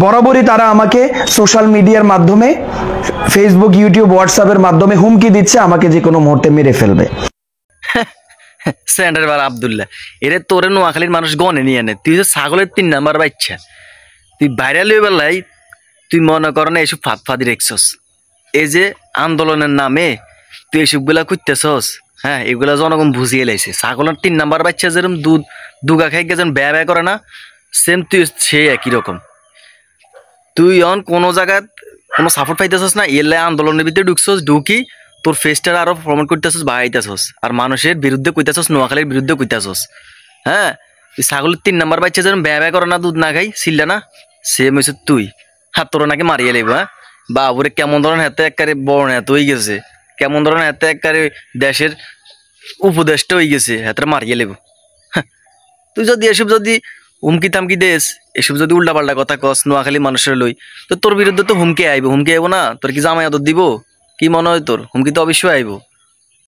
বরাবরই তারা আমাকে সোশ্যাল মিডিয়ার মাধ্যমে, ফেসবুক, ইউটিউব, হোয়াটসঅ্যাপের মাধ্যমে হুমকি দিচ্ছে আমাকে যে কোনো মুহূর্তে মেরে ফেলবে। সেন্টার বার আব্দুল্লাহ, এরে তোরে নোয়াখালীর মানুষ গনে নিয়ে আনে, তুই যে ছাগলের 3 নাম্বার বাচ্চা, তুই বাইরে লই বেলাই তুই মনে কর না এসব ফাঁদি রেখছস। এই যে আন্দোলনের নামে তুই এসবগুলা করতেছস, হ্যাঁ, এগুলা জনগণ বুঝিয়ে লাইছে। ছাগলের 3 নাম্বার বাচ্চা যেরকম দুগা খাই গেছেন ব্যয় ব্যয় করে না, সেম তুই সেই একই রকম। তুই অন কোনো জায়গায় কোনো সাপোর্ট পাইতেছস না, এলে আন্দোলনের ভিতরে ঢুকছস, ঢুকি তোর ফেসটা আরো প্রমোট করতেছস, বাড়াইতেছস, আর মানুষের বিরুদ্ধে কইতেছস, নোয়াখালীর বিরুদ্ধে কইতেছস। হ্যাঁ, তুই ছাগলের 3 নাম্বার বাচ্চা যেরকম ব্যয় ব্যয় করে না, দুধ না খাই সিললে না, সেম হয়েছে তুই। হাত তোর নাকি মারিয়ে লাগবে। হ্যাঁ, বাবুরে কেমন ধরনের হাতে একবারে বড় হাতে হয়ে গেছে, কেমন ধরনের হাতে একবারে দেশের উপদেশটা হয়ে গেছে, হাতে মারিয়ে লেব। তুই যদি এসব যদি হুমকি থামকি দেশ, এসব যদি উল্টা পাল্টা কথা কস নোয়াখালী মানুষের লই, তো তোর বিরুদ্ধে তো হুমকি আইব। হুমকি আইব না, তোর কি জামাই আদর দিব? কি মনে হয় তোর? হুমকি তো অবশ্যই আইব।